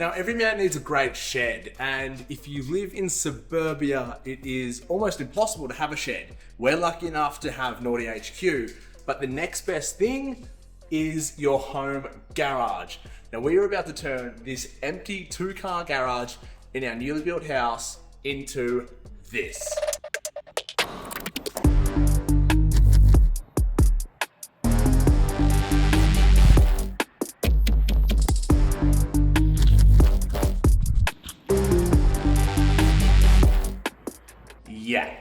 Now, every man needs a great shed, and if you live in suburbia, it is almost impossible to have a shed. We're lucky enough to have Naughty HQ, but the next best thing is your home garage. Now, we are about to turn this empty 2-car garage in our newly built house into this. Yeah,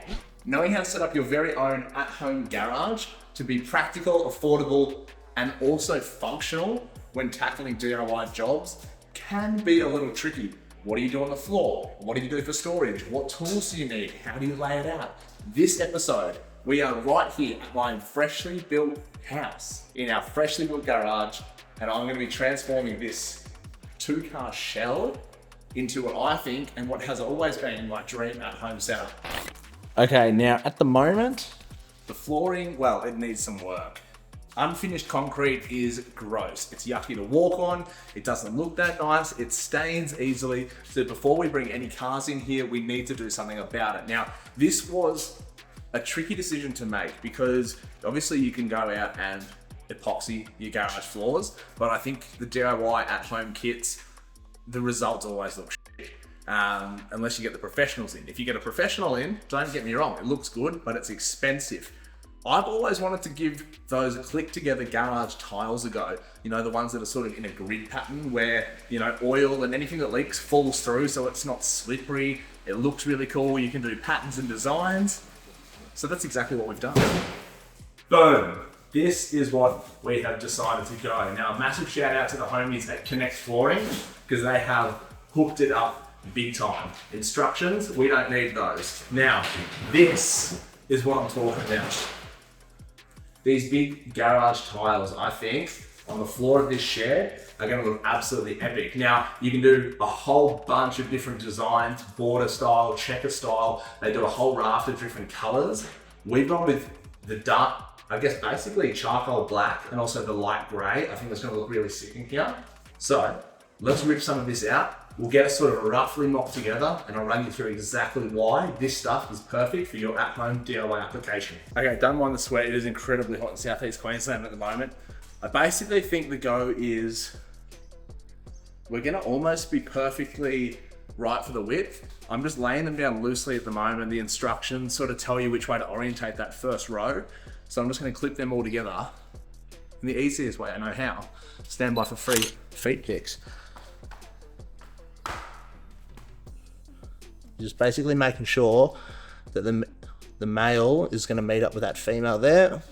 knowing how to set up your very own at-home garage to be practical, affordable, and also functional when tackling DIY jobs can be a little tricky. What do you do on the floor? What do you do for storage? What tools do you need? How do you lay it out? This episode, we are right here at my freshly built house in our freshly built garage, and I'm going to be transforming this 2-car shell into what I think and what has always been my dream at-home setup. Okay, now at the moment, the flooring, well, it needs some work. Unfinished concrete is gross. It's yucky to walk on. It doesn't look that nice. It stains easily. So before we bring any cars in here, we need to do something about it. Now, this was a tricky decision to make because obviously you can go out and epoxy your garage floors, but I think the DIY at-home kits, the results always look shit. Unless you get the professionals in. If you get a professional in, don't get me wrong, it looks good, but it's expensive. I've always wanted to give those click together garage tiles a go. You know, the ones that are sort of in a grid pattern where, you know, oil and anything that leaks falls through so it's not slippery. It looks really cool. You can do patterns and designs. So that's exactly what we've done. Boom. This is what we have decided to go. Now, a massive shout out to the homies at Connect Flooring because they have hooked it up big time. Instructions, we don't need those. Now, this is what I'm talking about. These big garage tiles, I think, on the floor of this shed are gonna look absolutely epic. Now, you can do a whole bunch of different designs, border style, checker style. They do a whole raft of different colors. We've gone with the dark, I guess basically charcoal black and also the light gray. I think that's gonna look really sick in here. So, let's rip some of this out. We'll get it sort of roughly mocked together and I'll run you through exactly why this stuff is perfect for your at-home DIY application. Okay, don't mind the sweat. It is incredibly hot in southeast Queensland at the moment. I basically think the go is we're gonna almost be perfectly right for the width. I'm just laying them down loosely at the moment. The instructions sort of tell you which way to orientate that first row. So I'm just gonna clip them all together in the easiest way I know how. Stand by for free feet pics. Just basically making sure that the male is going to meet up with that female there.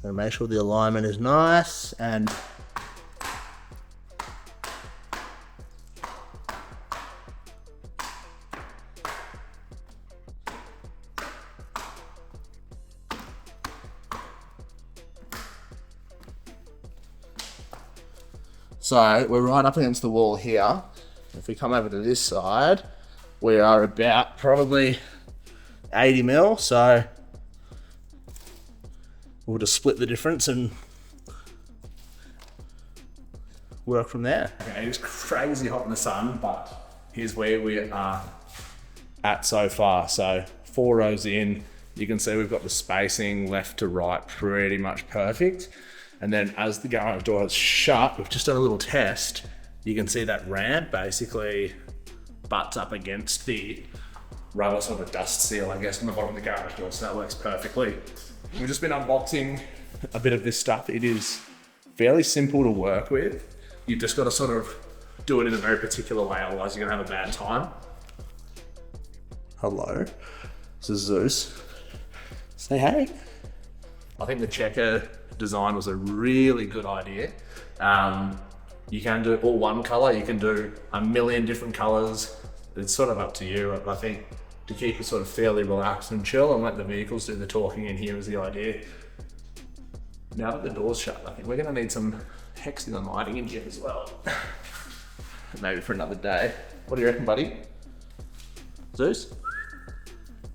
And make sure the alignment is nice and so we're right up against the wall here. If we come over to this side, we are about probably 80 mil. So we'll just split the difference and work from there. Okay, it's crazy hot in the sun, but here's where we are at so far. So 4 rows in, you can see we've got the spacing left to right pretty much perfect. And then as the garage door is shut, we've just done a little test. You can see that ramp basically butts up against the rubber sort of dust seal, I guess, on the bottom of the garage door. So that works perfectly. We've just been unboxing a bit of this stuff. It is fairly simple to work with. You've just got to sort of do it in a very particular way, otherwise you're gonna have a bad time. Hello, this is Zeus. Say hey. I think the checker design was a really good idea. You can do all one color, you can do a million different colors. It's sort of up to you. I think to keep it sort of fairly relaxed and chill and let the vehicles do the talking in here is the idea. Now that the door's shut, I think we're gonna need some hexagon lighting in here as well. maybe for another day. What do you reckon, buddy? Zeus?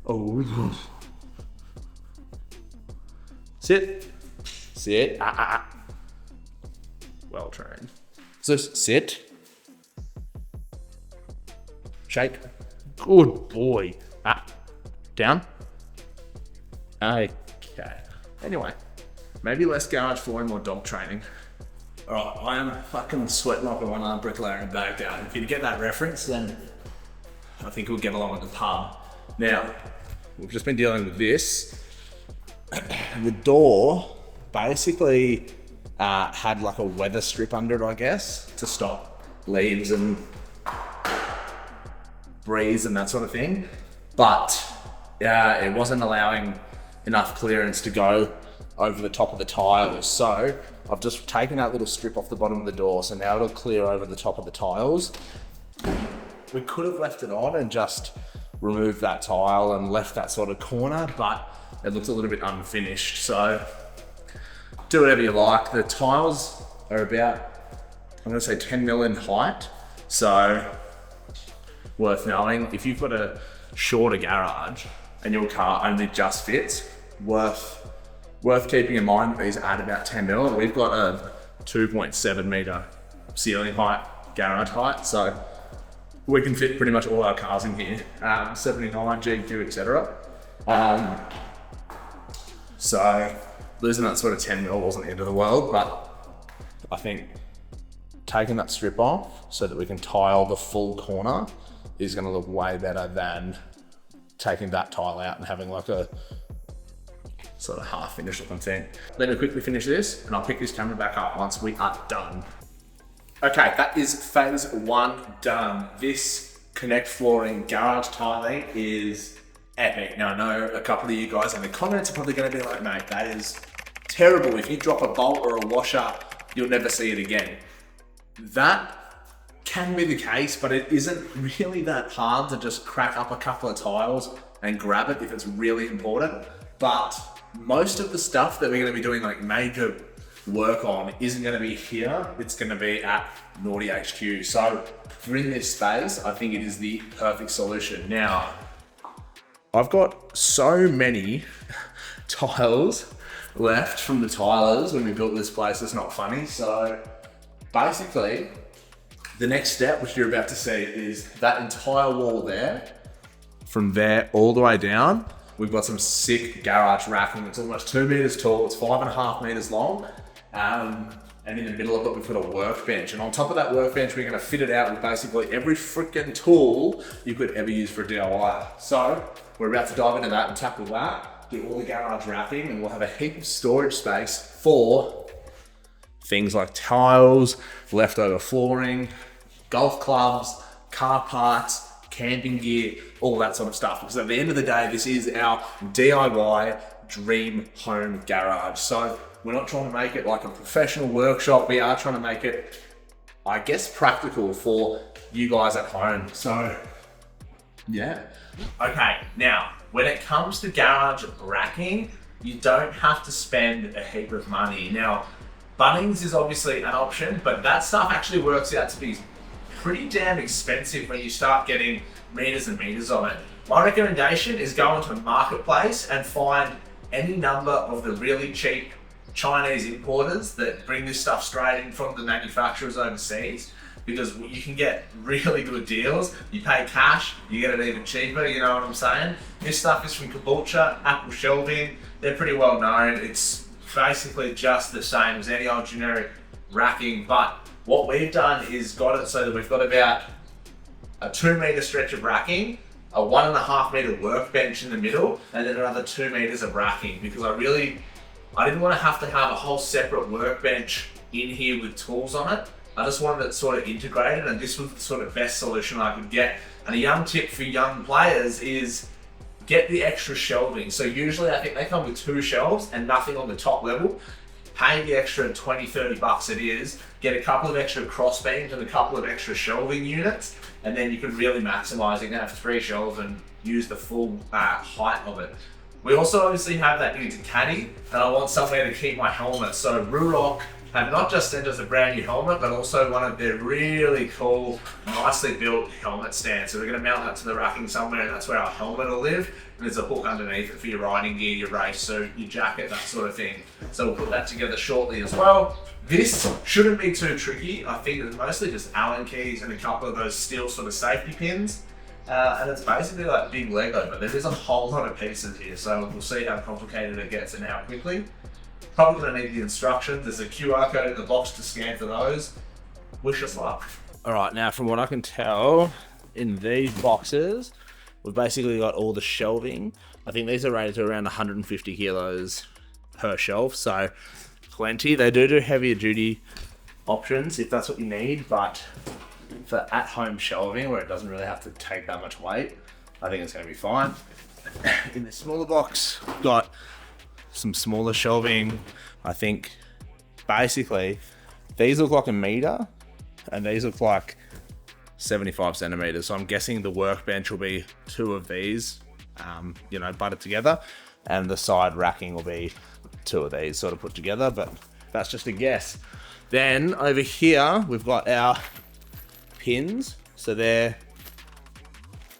Oh. Sit. Sit. Well trained. Zeus, sit. Shake. Good boy. Down. Okay. Anyway, maybe less garage flooring, more dog training. Alright, I am a fucking sweat knocker one arm bricklayer in Baghdad. If you get that reference, then I think we'll get along at the pub. Now, we've just been dealing with this. The door basically had like a weather strip under it, I guess, to stop leaves and breeze and that sort of thing. But it wasn't allowing enough clearance to go over the top of the tiles. So I've just taken that little strip off the bottom of the door. So now it'll clear over the top of the tiles. We could have left it on and just removed that tile and left that sort of corner, but it looks a little bit unfinished. So do whatever you like. The tiles are about, I'm gonna say 10 mil in height. So worth knowing. If you've got a shorter garage and your car only just fits, worth keeping in mind that these add about 10 mil. We've got a 2.7 meter ceiling height, garage height. So we can fit pretty much all our cars in here, 79, GQ, etc. So losing that sort of 10 mil wasn't the end of the world, but I think taking that strip off so that we can tile the full corner is gonna look way better than taking that tile out and having like a sort of half finished looking thing. Let me quickly finish this and I'll pick this camera back up once we are done. Okay, that is phase one done. This Connect Flooring garage tiling is epic. Now I know a couple of you guys in the comments are probably gonna be like, mate, that is terrible. If you drop a bolt or a washer, you'll never see it again. That can be the case, but it isn't really that hard to just crack up a couple of tiles and grab it if it's really important. But most of the stuff that we're gonna be doing like major work on isn't gonna be here, it's gonna be at Naughty HQ. So for in this space, I think it is the perfect solution. Now, I've got so many tiles left from the tilers when we built this place, it's not funny. So basically, the next step, which you're about to see, is that entire wall there. From there all the way down, we've got some sick garage racking. It's almost 2 meters tall, it's 5.5 meters long. And in the middle of it, we've got a workbench. And on top of that workbench, we're gonna fit it out with basically every freaking tool you could ever use for a DIY. So we're about to dive into that and tackle that, do all the garage wrapping, and we'll have a heap of storage space for things like tiles, leftover flooring, golf clubs, car parts, camping gear, all that sort of stuff. Because at the end of the day, this is our DIY dream home garage. So we're not trying to make it like a professional workshop. We are trying to make it, I guess, practical for you guys at home. So yeah. Okay, now, when it comes to garage racking, you don't have to spend a heap of money. Now, Bunnings is obviously an option, but that stuff actually works out to be pretty damn expensive when you start getting meters and meters of it. My recommendation is go onto Marketplace and find any number of the really cheap Chinese importers that bring this stuff straight in from the manufacturers overseas, because you can get really good deals. You pay cash, you get it even cheaper, you know what I'm saying? This stuff is from Caboolture, Apple Shelving. They're pretty well known. It's basically just the same as any old generic racking, but what we've done is got it so that we've got about a 2 meter stretch of racking, a 1.5 meter workbench in the middle, and then another 2 meters of racking, because I didn't want to have a whole separate workbench in here with tools on it. I just wanted it sort of integrated, and this was the sort of best solution I could get. And a young tip for young players is get the extra shelving. So usually I think they come with 2 shelves and nothing on the top level. Pay the extra 20, 30 bucks it is, get a couple of extra cross beams and a couple of extra shelving units, and then you can really maximize it. You can have 3 shelves and use the full height of it. We also obviously have that new caddy, and I want somewhere to keep my helmet. So Ruroc have not just sent us a brand new helmet, but also one of their really cool, nicely built helmet stands. So we're going to mount that to the racking somewhere, and that's where our helmet will live. And there's a hook underneath it for your riding gear, your race suit, your jacket, that sort of thing. So we'll put that together shortly as well. This shouldn't be too tricky. I think it's mostly just Allen keys and a couple of those steel sort of safety pins. And it's basically like big Lego, but there is a whole lot of pieces here. So we'll see how complicated it gets and how quickly. Probably gonna need the instructions. There's a QR code in the box to scan for those. Wish us luck. All right, now from what I can tell, in these boxes, we've basically got all the shelving. I think these are rated to around 150 kilos per shelf, so plenty. They do heavier duty options if that's what you need, but for at-home shelving where it doesn't really have to take that much weight, I think it's gonna be fine. In the smaller box, we've got some smaller shelving. I think basically these look like a meter and these look like 75 centimeters. So I'm guessing the workbench will be 2 of these, butted together, and the side racking will be 2 of these sort of put together, but that's just a guess. Then over here, we've got our pins. So they're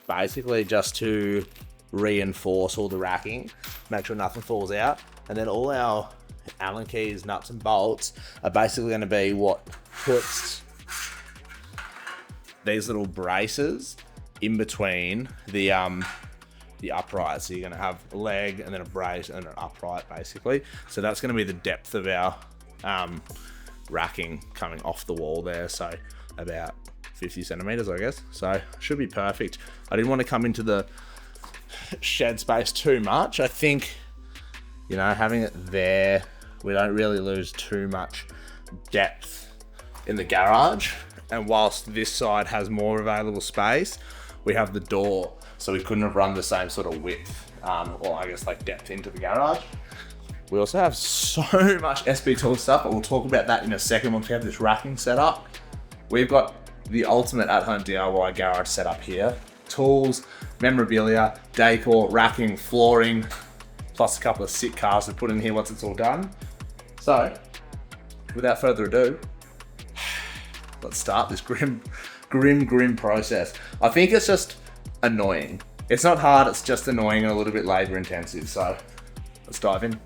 basically just to reinforce all the racking, make sure nothing falls out. And then all our Allen keys, nuts and bolts are basically going to be what puts these little braces in between the upright. So you're going to have a leg and then a brace and an upright basically. So that's going to be the depth of our racking coming off the wall there. So about 50 centimeters, I guess. So should be perfect. I didn't want to come into the shed space too much. I think, having it there, we don't really lose too much depth in the garage. And whilst this side has more available space, we have the door, so we couldn't have run the same sort of width, or I guess like depth into the garage. We also have so much SB Tools stuff, but we'll talk about that in a second once we have this racking set up. We've got the ultimate at-home DIY garage set up here. Tools, memorabilia, decor, racking, flooring, plus a couple of sick cars to put in here once it's all done. So, without further ado, let's start this grim process. I think it's just annoying. It's not hard, it's just annoying and a little bit labor intensive. So, let's dive in.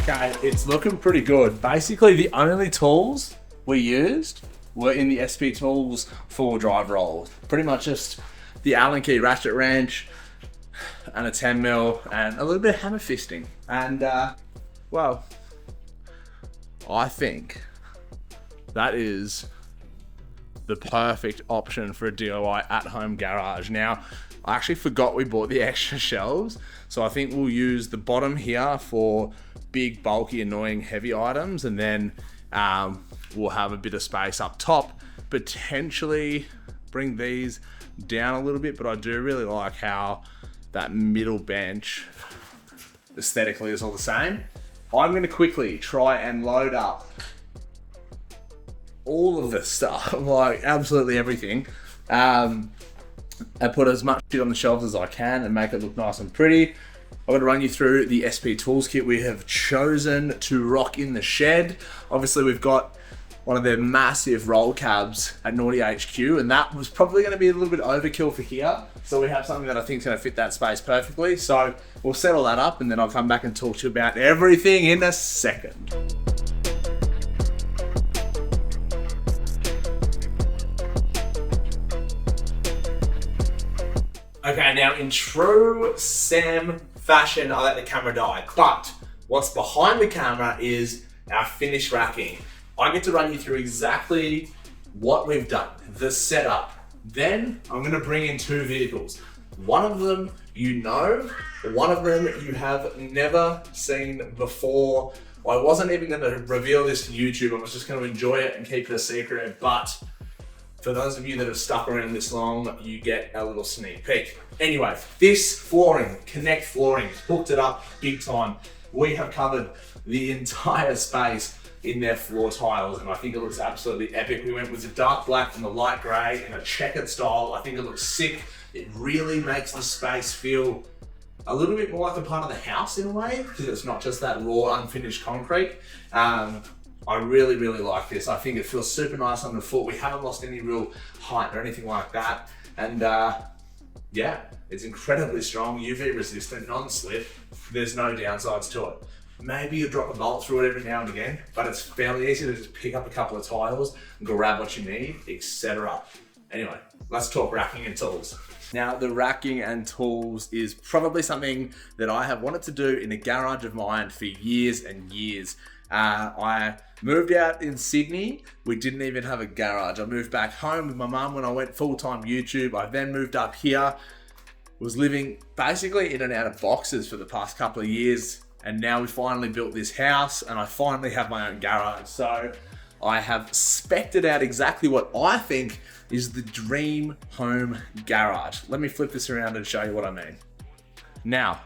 Okay, it's looking pretty good. Basically, the only tools we used were in the SB Tools 4-drive roll. Pretty much just the Allen key ratchet wrench and a 10mm and a little bit of hammer fisting. And, well, I think that is the perfect option for a DIY at-home garage. Now, I actually forgot we bought the extra shelves, so I think we'll use the bottom here for big, bulky, annoying, heavy items, and then we'll have a bit of space up top. Potentially bring these down a little bit, but I do really like how that middle bench aesthetically is all the same. I'm going to quickly try and load up all of this stuff, like absolutely everything, and put as much shit on the shelves as I can and make it look nice and pretty. I'm going to run you through the SB Tools kit we have chosen to rock in the shed. Obviously, we've got one of their massive roll cabs at Naughty HQ, and that was probably going to be a little bit overkill for here. So we have something that I think is going to fit that space perfectly. So we'll settle that up, and then I'll come back and talk to you about everything in a second. Okay, now in true Sam fashion, I let the camera die. But what's behind the camera is our finished racking. I get to run you through exactly what we've done, the setup. Then I'm gonna bring in 2 vehicles. One of them you know, one of them you have never seen before. I wasn't even gonna reveal this to YouTube, I was just gonna enjoy it and keep it a secret, but For those of you that have stuck around this long, you get a little sneak peek. Anyway, this flooring, Connect Flooring, hooked it up big time. We have covered the entire space in their floor tiles, and I think it looks absolutely epic. We went with the dark black and the light gray in a checkered style. I think it looks sick. It really makes the space feel a little bit more like a part of the house in a way, because it's not just that raw, unfinished concrete. I really, really like this. I think it feels super nice on the foot. We haven't lost any real height or anything like that. And yeah, it's incredibly strong, UV resistant, non-slip. There's no downsides to it. Maybe you drop a bolt through it every now and again, but it's fairly easy to just pick up a couple of tiles, grab what you need, etc. Anyway, let's talk racking and tools. Now, the racking and tools is probably something that I have wanted to do in a garage of mine for years and years. I moved out in Sydney. We didn't even have a garage. I moved back home with my mum when I went full-time YouTube. I then moved up here, was living basically in and out of boxes for the past couple of years. And now we finally built this house and I finally have my own garage. So I have spec'd it out exactly what I think is the dream home garage. Let me flip this around and show you what I mean. Now,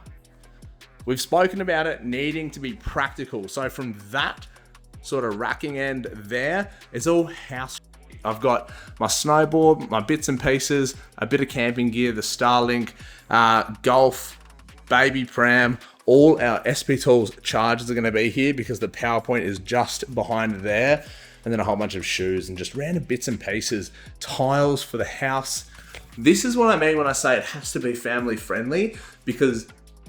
we've spoken about it needing to be practical. So from that sort of racking end there, it's all house. I've got my snowboard, my bits and pieces, a bit of camping gear, the Starlink, golf, baby pram. All our SP Tools chargers are gonna be here because the PowerPoint is just behind there. And then a whole bunch of shoes and just random bits and pieces, tiles for the house. This is what I mean when I say it has to be family friendly, because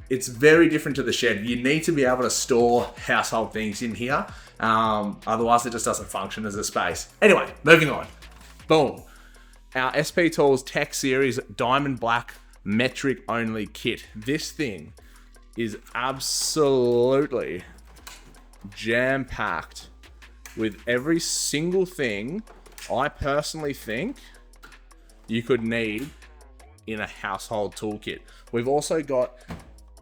it's very different to the shed. You need to be able to store household things in here. Otherwise it just doesn't function as a space. Anyway, moving on. Boom. Our SP Tools Tech Series Diamond Black metric only kit. This thing is absolutely jam-packed with every single thing I personally think you could need in a household toolkit. We've also got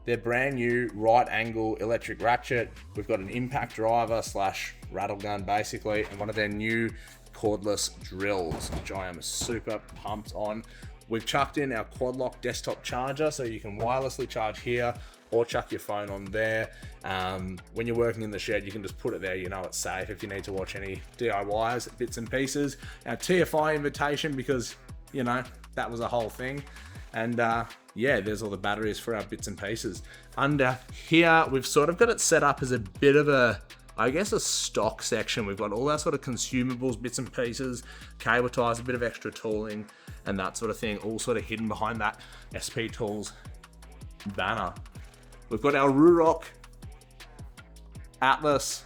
their brand new right angle electric ratchet. We've got an impact driver / rattle gun basically, and one of their new cordless drills, which I am super pumped on. We've chucked in our quad lock desktop charger so you can wirelessly charge here or chuck your phone on there. When you're working in the shed, you can just put it there, you know it's safe if you need to watch any DIYs, bits and pieces. Our TFI invitation, because, you know, that was a whole thing. And yeah, there's all the batteries for our bits and pieces. Under here, we've sort of got it set up as a bit of a, I guess, a stock section. We've got all our sort of consumables, bits and pieces, cable ties, a bit of extra tooling, and that sort of thing, all sort of hidden behind that SP Tools banner. We've got our Ruroc Atlas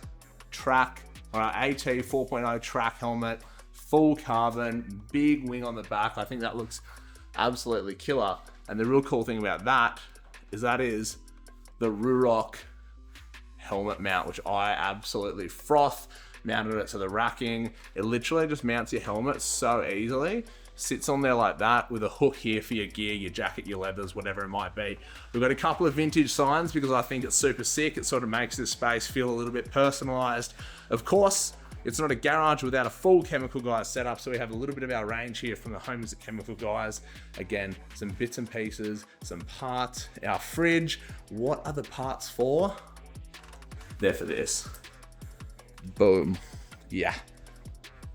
track, or our AT 4.0 track helmet, full carbon, big wing on the back. I think that looks absolutely killer. And the real cool thing about that is the Ruroc helmet mount, which I absolutely froth. Mounted it to the racking. It literally just mounts your helmet so easily. Sits on there like that with a hook here for your gear, your jacket, your leathers, whatever it might be. We've got a couple of vintage signs because I think it's super sick. It sort of makes this space feel a little bit personalized. Of course, it's not a garage without a full Chemical Guys setup, so we have a little bit of our range here from the homes at Chemical Guys. Again, some bits and pieces, some parts, our fridge. What are the parts for? They're for this. Boom. Yeah.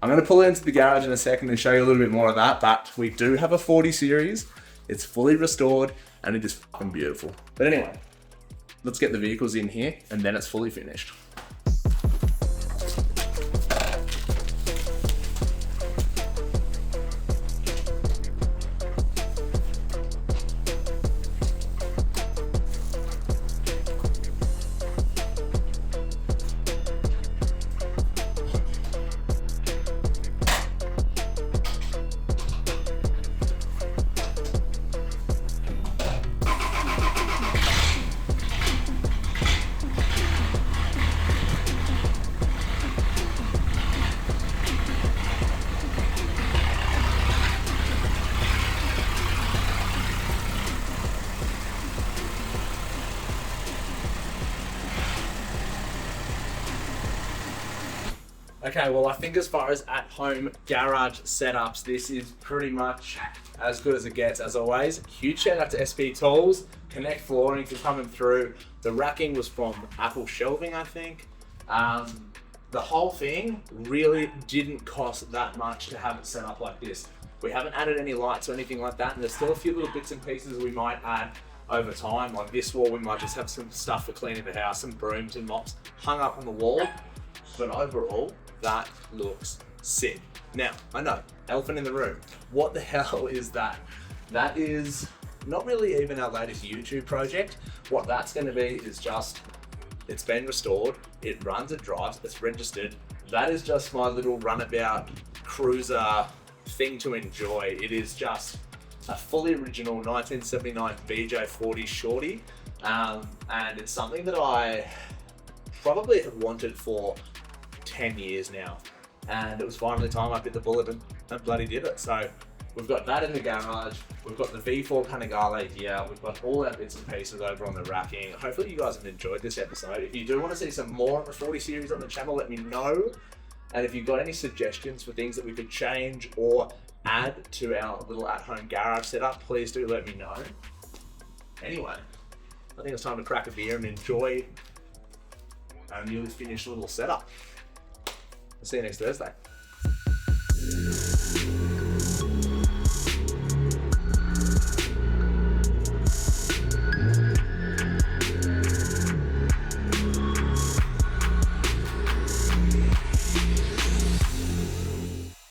I'm going to pull it into the garage in a second and show you a little bit more of that, but we do have a 40 series. It's fully restored and it is fucking beautiful. But anyway, let's get the vehicles in here and then it's fully finished. Okay, well, I think as far as at-home garage setups, this is pretty much as good as it gets. As always, huge shout out to SP Tools, Connect Flooring for coming through. The racking was from Apple Shelving, I think. The whole thing really didn't cost that much to have it set up like this. We haven't added any lights or anything like that, and there's still a few little bits and pieces we might add over time. Like this wall, we might just have some stuff for cleaning the house, some brooms and mops hung up on the wall. But overall, that looks sick. Now, I know, elephant in the room. What the hell is that? That is not really even our latest YouTube project. What that's going to be is just, it's been restored, it runs, it drives, it's registered. That is just my little runabout cruiser thing to enjoy. It is just a fully original 1979 BJ40 Shorty, and it's something that I probably have wanted for 10 years now, and it was finally time I bit the bullet and bloody did it. So we've got that in the garage, we've got the V4 Panigale here, we've got all our bits and pieces over on the racking. Hopefully you guys have enjoyed this episode. If you do want to see some more of the 40 series on the channel, let me know. And if you've got any suggestions for things that we could change or add to our little at-home garage setup, please do let me know. Anyway, I think it's time to crack a beer and enjoy our newly finished little setup. I'll see you next Thursday.